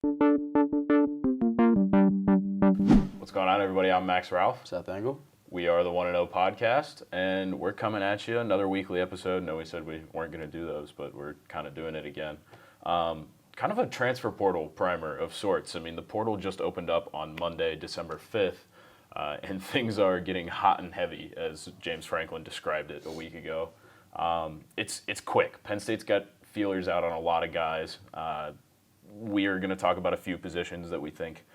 What's going on, everybody? I'm Max Ralph. Seth Engle. We are the 1-0 podcast, and we're coming at you, another weekly episode. No, we said we weren't going to do those, but we're kind of doing it again. Kind of a transfer portal primer of sorts. I mean, the portal just opened up on Monday, December 5th, and things are getting hot and heavy, as James Franklin described it a week ago. It's quick. Penn State's got feelers out on a lot of guys. We are going to talk about a few positions that we think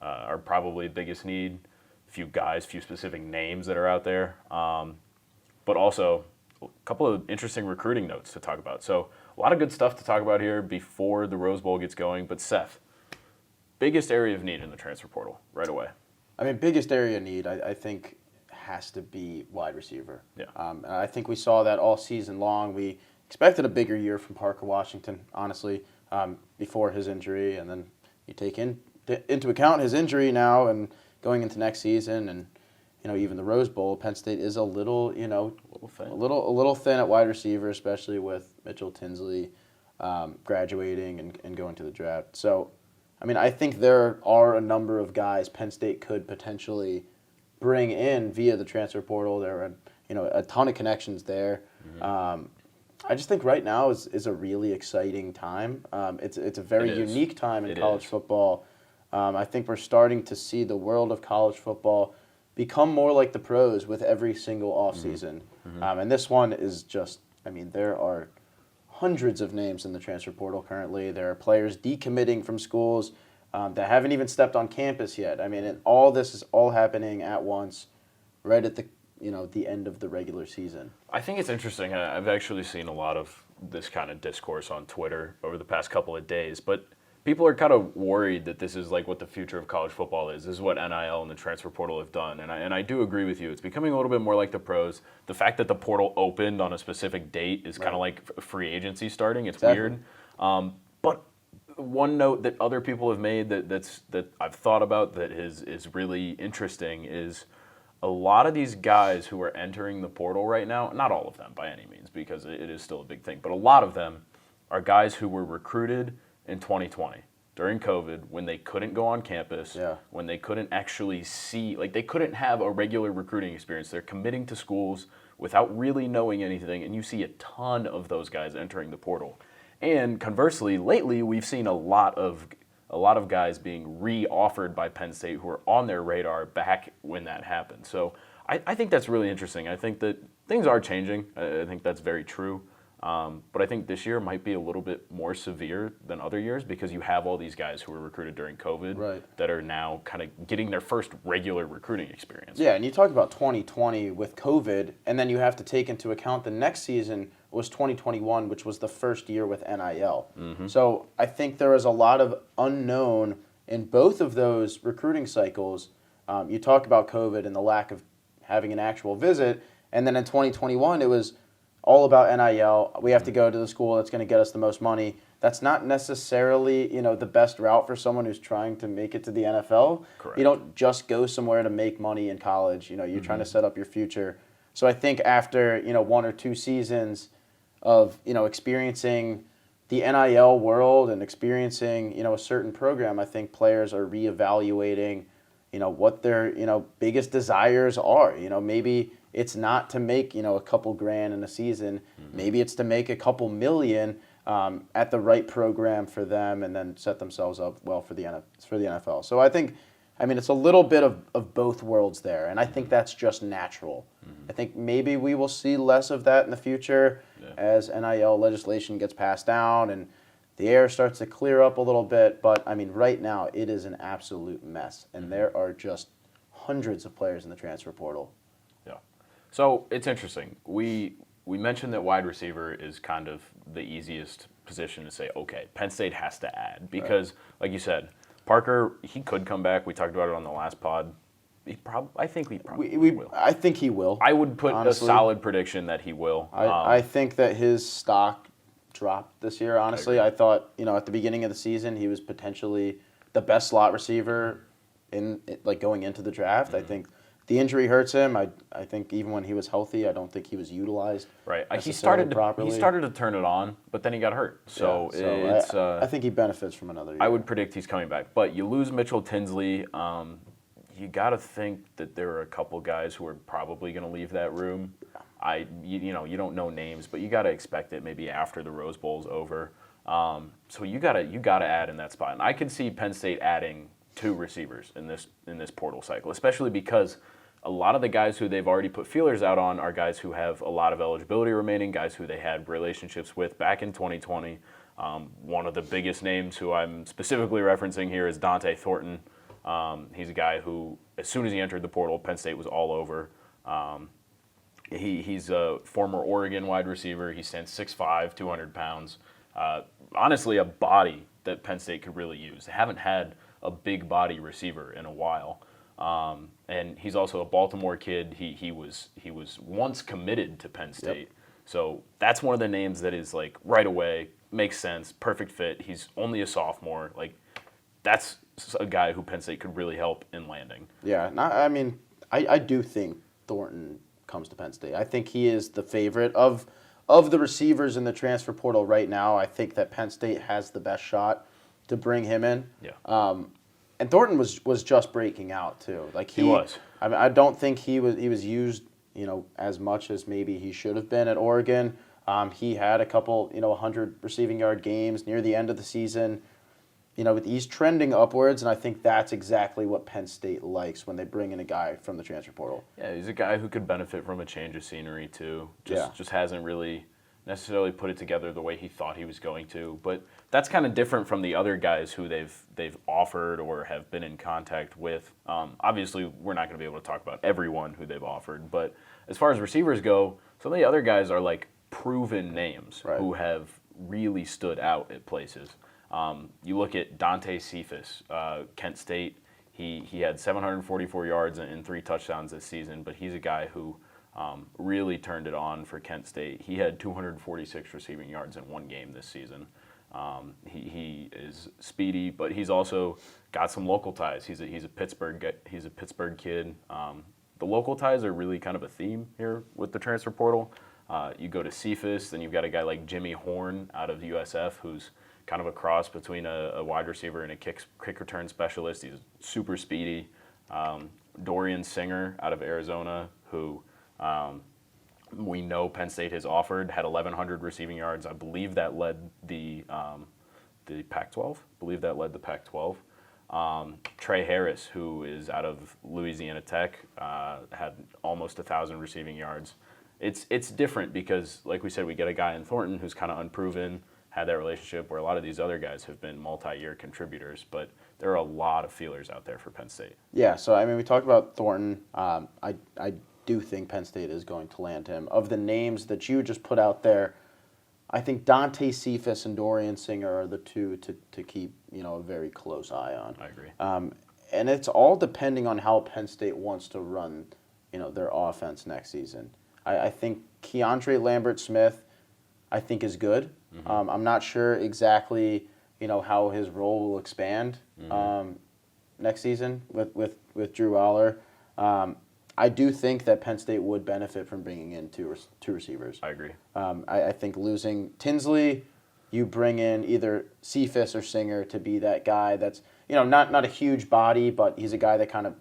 are probably biggest need, few guys, few specific names that are out there, but also a couple of interesting recruiting notes to talk about. So a lot of good stuff to talk about here before the Rose Bowl gets going. But Seth, biggest area of need in the transfer portal right away? I mean, biggest area of need, I think, has to be wide receiver. Yeah. And I think we saw that all season long. We expected a bigger year from Parker Washington, honestly, before his injury. And then you take into account his injury now and going into next season, and even the Rose Bowl, Penn State is a little thin at wide receiver, especially with Mitchell Tinsley graduating and going to the draft. So, I mean, I think there are a number of guys Penn State could potentially bring in via the transfer portal. There are a ton of connections there. Mm-hmm. I just think right now is a really exciting time. It's a very unique time in college football. I think we're starting to see the world of college football become more like the pros with every single offseason. Mm-hmm. And this one is just, I mean, there are hundreds of names in the transfer portal currently. There are players decommitting from schools that haven't even stepped on campus yet. I mean, and all this is all happening at once, right at the end of the regular season. I think it's interesting. I've actually seen a lot of this kind of discourse on Twitter over the past couple of days, but people are kind of worried that this is like what the future of college football is. This is what NIL and the transfer portal have done. And I do agree with you. It's becoming a little bit more like the pros. The fact that the portal opened on a specific date is kind of like free agency starting. It's weird. But one note that other people have made that I've thought about that is really interesting is a lot of these guys who are entering the portal right now, not all of them by any means, because it is still a big thing, but a lot of them are guys who were recruited in 2020 during COVID, when they couldn't go on campus, when they couldn't actually see, like they couldn't have a regular recruiting experience. They're committing to schools without really knowing anything, and you see a ton of those guys entering the portal. And conversely, lately we've seen a lot of guys being re-offered by Penn State who are on their radar back when that happened. So I think that's really interesting. I think that things are changing. I think that's very true. But I think this year might be a little bit more severe than other years because you have all these guys who were recruited during COVID that are now kind of getting their first regular recruiting experience. Yeah, and you talk about 2020 with COVID, and then you have to take into account the next season was 2021, which was the first year with NIL. Mm-hmm. So I think there is a lot of unknown in both of those recruiting cycles. You talk about COVID and the lack of having an actual visit, and then in 2021 it was all about NIL. We have to go to the school that's going to get us the most money. That's not necessarily, the best route for someone who's trying to make it to the NFL. Correct. You don't just go somewhere to make money in college. You're trying to set up your future. So I think after, 1 or 2 seasons of, experiencing the NIL world and experiencing, a certain program, I think players are reevaluating, what their, biggest desires are. Maybe it's not to make, a couple grand in a season. Mm-hmm. Maybe it's to make a couple million at the right program for them and then set themselves up well for the NFL. So I think, it's a little bit of both worlds there, and I think that's just natural. Mm-hmm. I think maybe we will see less of that in the future as NIL legislation gets passed down and the air starts to clear up a little bit. But, right now it is an absolute mess, and there are just hundreds of players in the transfer portal. So it's interesting. We mentioned that wide receiver is kind of the easiest position to say, okay, Penn State has to add because, like you said, Parker, he could come back. We talked about it on the last pod. I think he probably will. I think he will. I would put honestly a solid prediction that he will. I think that his stock dropped this year, honestly. I thought, at the beginning of the season, he was potentially the best slot receiver in going into the draft. Mm-hmm. I think The injury hurts him. I think even when he was healthy, I don't think he was utilized. Right. He necessarily properly. started to turn it on, but then he got hurt. So, it's I think he benefits from another year. I would predict he's coming back. But you lose Mitchell Tinsley. You got to think that there are a couple guys who are probably going to leave that room. You don't know names, but you got to expect it maybe after the Rose Bowl's over. So you got to add in that spot. And I could see Penn State adding 2 receivers in this portal cycle, especially because a lot of the guys who they've already put feelers out on are guys who have a lot of eligibility remaining, guys who they had relationships with back in 2020. One of the biggest names who I'm specifically referencing here is Dante Thornton. He's a guy who, as soon as he entered the portal, Penn State was all over. He's a former Oregon wide receiver. He stands 6'5", 200 pounds. Honestly, a body that Penn State could really use. They haven't had a big body receiver in a while. And he's also a Baltimore kid. He was once committed to Penn State. Yep. So that's one of the names that is like right away, makes sense, perfect fit. He's only a sophomore. Like that's a guy who Penn State could really help in landing. Yeah, I do think Thornton comes to Penn State. I think he is the favorite of the receivers in the transfer portal right now. I think that Penn State has the best shot to bring him in. Yeah. And Thornton was just breaking out too. Like he was. I don't think he was used, as much as maybe he should have been at Oregon. He had a couple, 100 receiving yard games near the end of the season. He's trending upwards, and I think that's exactly what Penn State likes when they bring in a guy from the transfer portal. Yeah, he's a guy who could benefit from a change of scenery too. Just hasn't really necessarily put it together the way he thought he was going to. But that's kind of different from the other guys who they've offered or have been in contact with. Obviously, we're not going to be able to talk about everyone who they've offered, but as far as receivers go, some of the other guys are like proven names who have really stood out at places. You look at Dante Cephas, Kent State. He had 744 yards and 3 touchdowns this season, but he's a guy who really turned it on for Kent State. He had 246 receiving yards in 1 game this season. He is speedy, but he's also got some local ties. He's a Pittsburgh kid. The local ties are really kind of a theme here with the transfer portal. You go to Cephas, then you've got a guy like Jimmy Horn out of USF, who's kind of a cross between a wide receiver and a kick return specialist. He's super speedy. Dorian Singer out of Arizona, who we know Penn State has offered, had 1,100 receiving yards. I believe that led the Pac-12. Trey Harris, who is out of Louisiana Tech, had almost 1,000 receiving yards. It's different because, like we said, we get a guy in Thornton who's kind of unproven, had that relationship where a lot of these other guys have been multi-year contributors, but there are a lot of feelers out there for Penn State. Yeah, so we talked about Thornton. I do think Penn State is going to land him. Of the names that you just put out there, I think Dante Cephas and Dorian Singer are the 2 to keep a very close eye on. I agree. And it's all depending on how Penn State wants to run their offense next season. I think Keandre Lambert-Smith, I think, is good. Mm-hmm. I'm not sure exactly, how his role will expand next season with Drew Aller. I do think that Penn State would benefit from bringing in two receivers. I agree. I think losing Tinsley, you bring in either Cephas or Singer to be that guy that's not a huge body, but he's a guy that kind of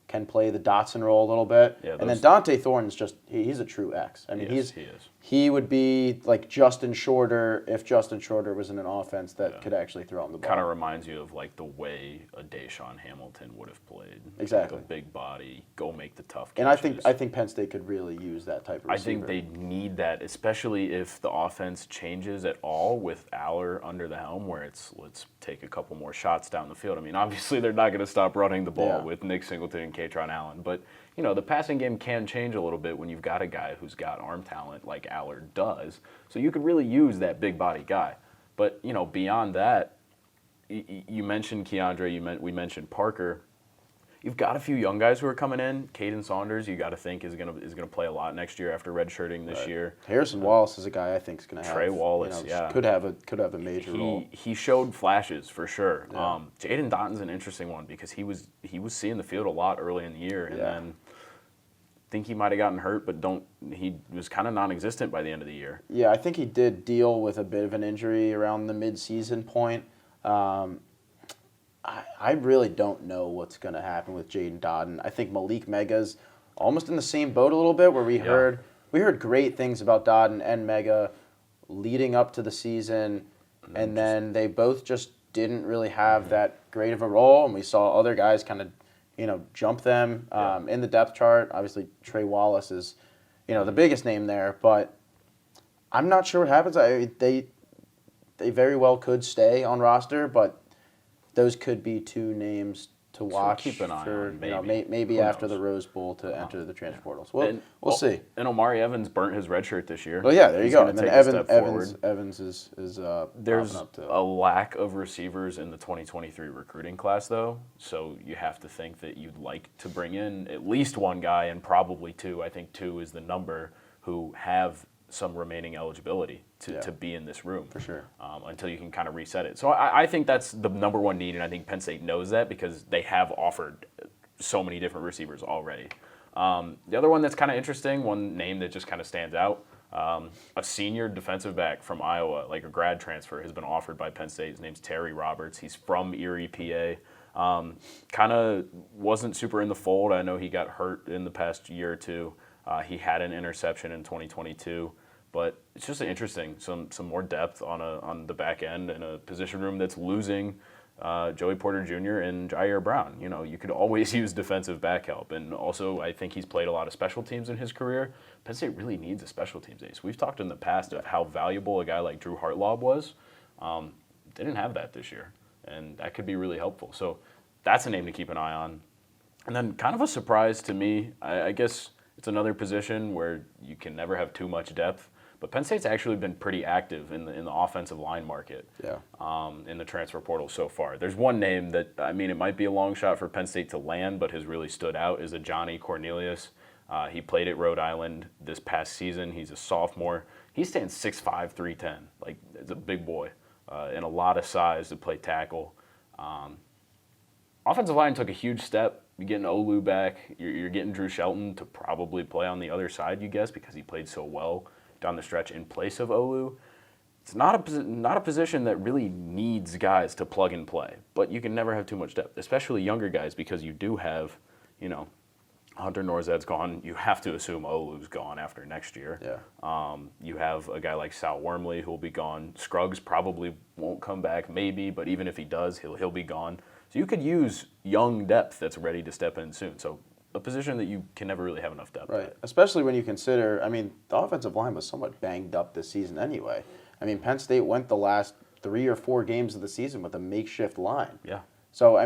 can play the Dotson role a little bit. Yeah, and then Dante Thornton's he's a true X. He is. He would be like Justin Shorter if Justin Shorter was in an offense that could actually throw him the ball. Kind of reminds you of like the way a Deshaun Hamilton would have played. Exactly. Like a big body, go make the tough catches. And I think Penn State could really use that type of receiver. I think they need that, especially if the offense changes at all with Aller under the helm, where it's let's take a couple more shots down the field. Obviously they're not going to stop running the ball with Nick Singleton and Katron Allen, but the passing game can change a little bit when you've got a guy who's got arm talent like Aller does. So you could really use that big body guy. But, beyond that, you mentioned Keandre, we mentioned Parker. You've got a few young guys who are coming in. Caden Saunders, you got to think is going to play a lot next year after redshirting this year. Harrison Wallace is a guy I think is going to have. Trey Wallace, could have a major role. He showed flashes for sure. Yeah. Jaden Dotton's an interesting one because he was seeing the field a lot early in the year, and then think he might have gotten hurt, but he was kind of non-existent by the end of the year. Yeah, I think he did deal with a bit of an injury around the mid-season point. I really don't know what's going to happen with Jaden Dodden. I think Malik Mega's almost in the same boat a little bit, where we heard great things about Dodden and Mega leading up to the season, and then they both just didn't really have that great of a role, and we saw other guys kind of, jump them in the depth chart. Obviously, Trey Wallace is, the biggest name there, but I'm not sure what happens. They very well could stay on roster, but those could be two names to watch. Keep an eye for, on, maybe after the Rose Bowl to enter the transfer portal. So we'll see. And Omari Evans burnt his red shirt this year. Well, yeah, there you go. And then Evans is there's up to a lack of receivers in the 2023 recruiting class, though. So you have to think that you'd like to bring in at least one guy, and probably two. I think two is the number, who have some remaining eligibility to be in this room. For sure. Until you can kind of reset it. So I think that's the number one need, and I think Penn State knows that because they have offered so many different receivers already. The other one that's kind of interesting, one name that just kind of stands out, a senior defensive back from Iowa, like a grad transfer, has been offered by Penn State. His name's Terry Roberts. He's from Erie, PA. Kind of wasn't super in the fold. I know he got hurt in the past year or two. He had an interception in 2022. But it's just interesting, some more depth on the back end in a position room that's losing Joey Porter Jr. and Jair Brown. You could always use defensive back help. And also, I think he's played a lot of special teams in his career. Penn State really needs a special teams ace. We've talked in the past of how valuable a guy like Drew Hartlaub was. They didn't have that this year, and that could be really helpful. So that's a name to keep an eye on. And then kind of a surprise to me, I guess it's another position where you can never have too much depth. But Penn State's actually been pretty active in the offensive line market in the transfer portal so far. There's one name that, it might be a long shot for Penn State to land, but has really stood out, is a Johnny Cornelius. He played at Rhode Island this past season. He's a sophomore. He stands 6'5", 310. Like, it's a big boy and a lot of size to play tackle. Offensive line took a huge step. You're getting Olu back. You're getting Drew Shelton to probably play on the other side, you guess, because he played so well down the stretch in place of Olu. It's not a position that really needs guys to plug and play, but you can never have too much depth, especially younger guys, because you do have, Hunter Norzad's gone. You have to assume Olu's gone after next year. Yeah. You have a guy like Sal Wormley who will be gone. Scruggs probably won't come back, maybe, but even if he does, he'll be gone. So you could use young depth that's ready to step in soon. So a position that you can never really have enough depth Right, at. especially when you consider, the offensive line was somewhat banged up this season anyway. Penn State went the last 3 or 4 games of the season with a makeshift line. Yeah. So,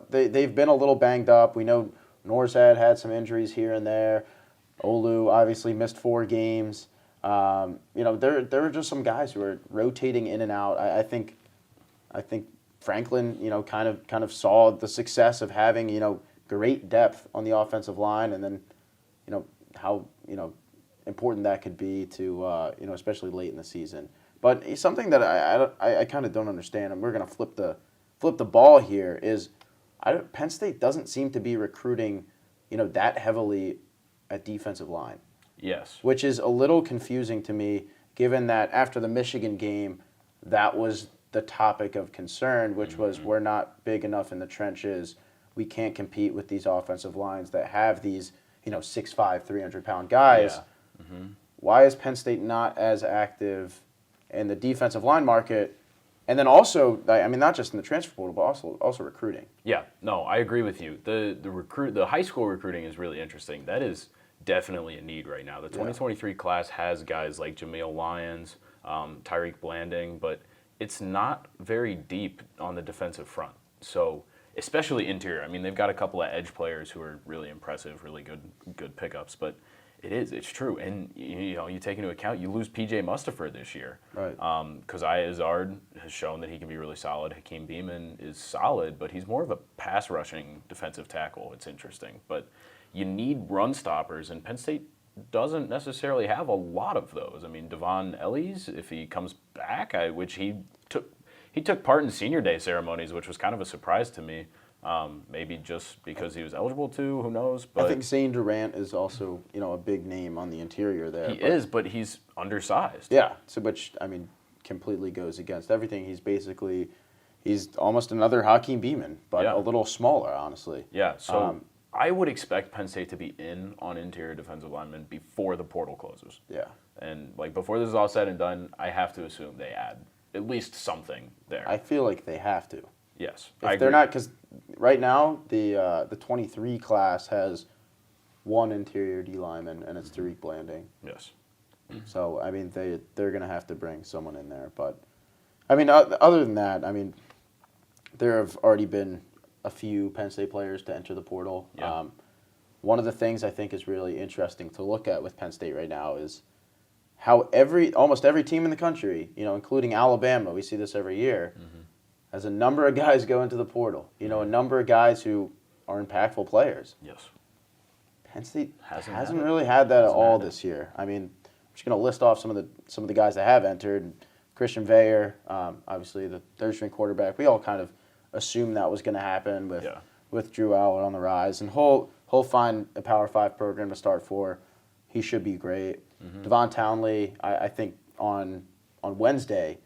they've been a little banged up. We know Norzad had some injuries here and there. Olu obviously missed 4 games. There are just some guys who are rotating in and out. I think Franklin, kind of saw the success of having, great depth on the offensive line, and then, how important that could be to especially late in the season. But something that I kind of don't understand, and we're gonna flip the ball here, is Penn State doesn't seem to be recruiting, that heavily at defensive line. Yes. Which is a little confusing to me, given that after the Michigan game, that was the topic of concern, which was we're not big enough in the trenches. We can't compete with these offensive lines that have these, 6'5", 300-pound guys. Yeah. Mm-hmm. Why is Penn State not as active in the defensive line market? And then also, not just in the transfer portal, but also recruiting. Yeah, no, I agree with you. The high school recruiting is really interesting. That is definitely a need right now. The 2023 class has guys like Jameel Lyons, Tyreek Blanding, but it's not very deep on the defensive front. So, especially interior. They've got a couple of edge players who are really impressive, really good pickups, but it's true. And you take into account you lose PJ Mustipher this year. Right. Kezia Izzard has shown that he can be really solid. Hakeem Beamon is solid, but he's more of a pass rushing defensive tackle. It's interesting. But you need run stoppers, and Penn State doesn't necessarily have a lot of those. Devon Ellies, if he comes back, which he took part in senior day ceremonies, which was kind of a surprise to me. Maybe just because he was eligible to, who knows? But I think Zane Durant is also, a big name on the interior there. he is, but he's undersized. Yeah, so which, completely goes against everything. He's almost another Hakeem Beamon, but Yeah. a little smaller, honestly. Yeah, so I would expect Penn State to be in on interior defensive linemen before the portal closes. Yeah. And before this is all said and done, I have to assume they add at least something there. I feel like they have to. Yes, If they're not, because right now the 23 class has one interior D lineman, and it's Tariq Blanding. Yes. So they're gonna have to bring someone in there. But other than that, there have already been a few Penn State players to enter the portal. Yeah. One of the things I think is really interesting to look at with Penn State right now is how almost every team in the country, including Alabama, we see this every year, has a number of guys go into the portal. A number of guys who are impactful players. Yes. Penn State Hasn't hasn't really had that at all had it. this year. I'm just going to list off some of the guys that have entered. Christian Veyer, obviously the third-string quarterback. We all kind of assumed that was going to happen with Drew Allen on the rise, and he'll find a Power 5 program to start for. He should be great. Devon Townley, I think on Wednesday,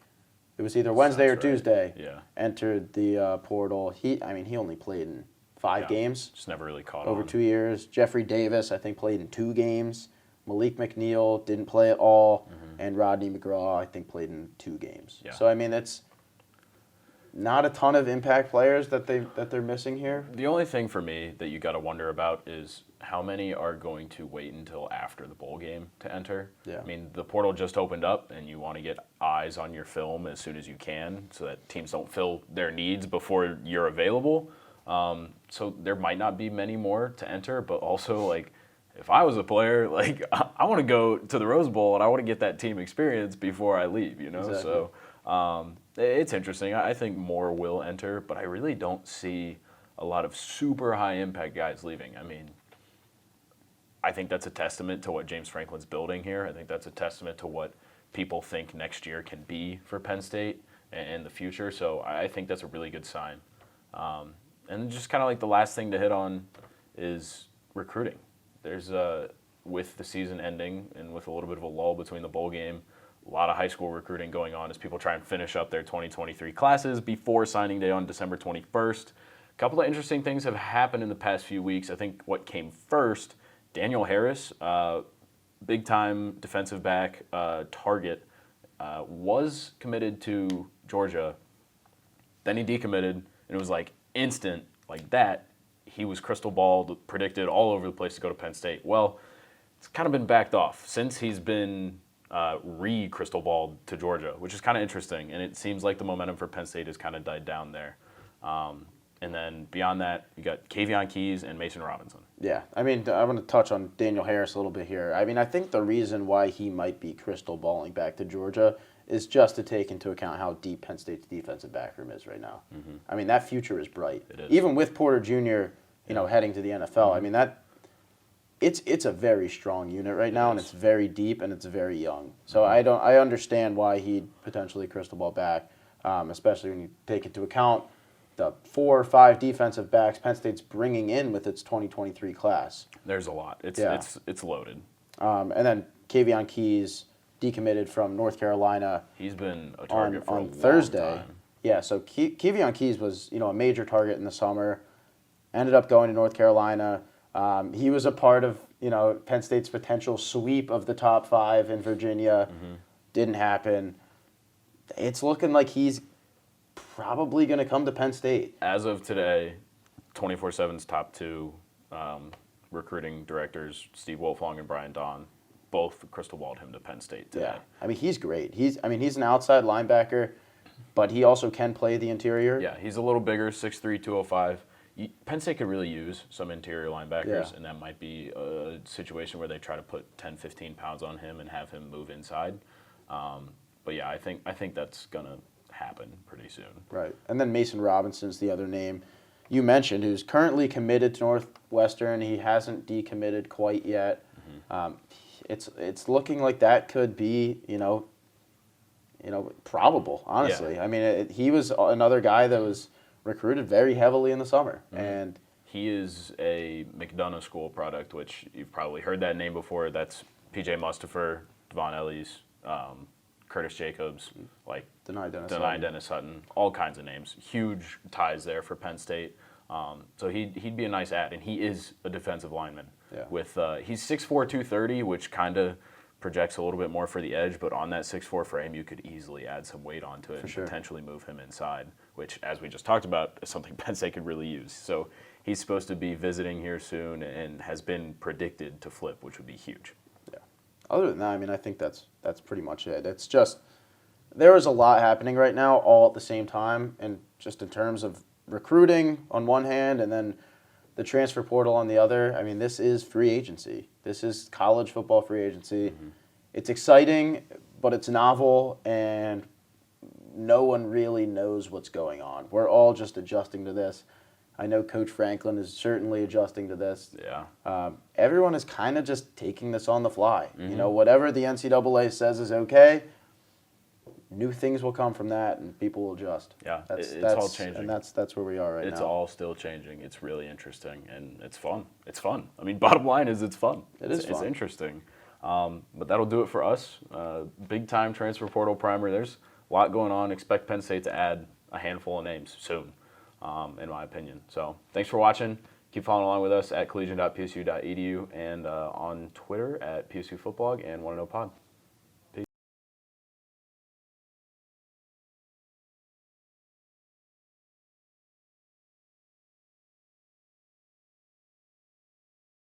it was either Wednesday or Sounds right. Tuesday, Yeah. entered the portal. He only played in 5 games Just never really caught over on. 2 years. Jeffrey Davis, I think, played in 2 games. Malik McNeil didn't play at all, and Rodney McGraw, I think, played in 2 games. Yeah. So it's not a ton of impact players that they're missing here. The only thing for me that you got to wonder about is how many are going to wait until after the bowl game to enter. Yeah. The portal just opened up, and you want to get eyes on your film as soon as you can so that teams don't fill their needs before you're available. So there might not be many more to enter, but also, if I was a player, I want to go to the Rose Bowl, and I want to get that team experience before I leave, Exactly. So it's interesting. I think more will enter, but I really don't see a lot of super high impact guys leaving. I think that's a testament to what James Franklin's building here. I think that's a testament to what people think next year can be for Penn State and the future. So I think that's a really good sign. And just kind of the last thing to hit on is recruiting. There's with the season ending and with a little bit of a lull between the bowl game, a lot of high school recruiting going on as people try and finish up their 2023 classes before signing day on December 21st. A couple of interesting things have happened in the past few weeks. I think what came first, Daniel Harris, big-time defensive back, target, was committed to Georgia. Then he decommitted, and it was instant, like that. He was crystal balled, predicted all over the place to go to Penn State. Well, it's kind of been backed off since he's been re-crystal balled to Georgia, which is kind of interesting. And it seems like the momentum for Penn State has kind of died down there. And then beyond that, you got Kavion Keys and Mason Robinson. Yeah, I want to touch on Daniel Harris a little bit here. I think the reason why he might be crystal balling back to Georgia is just to take into account how deep Penn State's defensive back room is right now. That future is bright. It is. Even with Porter Jr., heading to the NFL. It's a very strong unit right now, and it's very deep and it's very young. So I understand why he'd potentially crystal ball back, especially when you take into account the 4 or 5 defensive backs Penn State's bringing in with its 2023 class. There's a lot. It's loaded. And then Kavion Keys decommitted from North Carolina. He's been a target for a long Thursday. time. Yeah, so Kavion Keys was a major target in the summer. Ended up going to North Carolina. He was a part of Penn State's potential sweep of the top 5 in Virginia. Didn't happen. It's looking like he's probably going to come to Penn State. As of today, 24/7's top 2 recruiting directors, Steve Wolfong and Brian Don, both crystal balled him to Penn State today. Yeah, he's great. He's an outside linebacker, but he also can play the interior. Yeah, he's a little bigger, 6'3", 205. Penn State could really use some interior linebackers, and that might be a situation where they try to put 10, 15 pounds on him and have him move inside. But yeah, I think that's gonna happen pretty soon. Right, and then Mason Robinson's the other name you mentioned, who's currently committed to Northwestern. He hasn't decommitted quite yet. It's looking like that could be probable. Honestly, Yeah. He was another guy that was recruited very heavily in the summer. And he is a McDonough School product, which you've probably heard that name before. That's P.J. Mustafer, Devon Ellis, Curtis Jacobs, like Denai Dennis Hutton, all kinds of names. Huge ties there for Penn State. So he'd be a nice add, and he is a defensive lineman. Yeah. With he's 6'4", 230, which kind of projects a little bit more for the edge, but on that 6'4" frame, you could easily add some weight onto it and potentially move him inside, which, as we just talked about, is something Penn State could really use. So he's supposed to be visiting here soon and has been predicted to flip, which would be huge. Yeah. Other than that, I mean, I think that's pretty much it. It's just there is a lot happening right now all at the same time, and just in terms of recruiting on one hand and then the transfer portal on the other. I mean, this is free agency. This is college football free agency. It's exciting, but it's novel, and no one really knows what's going on. We're all just adjusting to this. I know Coach Franklin is certainly adjusting to this. Yeah. Everyone is kind of just taking this on the fly. You know, whatever the NCAA says is okay, new things will come from that, and people will adjust. Yeah, it's all changing. And that's where we are right now. It's all still changing. It's really interesting, and it's fun. It's fun. I mean, bottom line is it's fun. It's It's interesting. But that'll do it for us. Big-time transfer portal primer. There's a lot going on. Expect Penn State to add a handful of names soon, in my opinion. So thanks for watching. Keep following along with us at collegian.psu.edu and on Twitter at PSU Footblog and Want to Know Pod.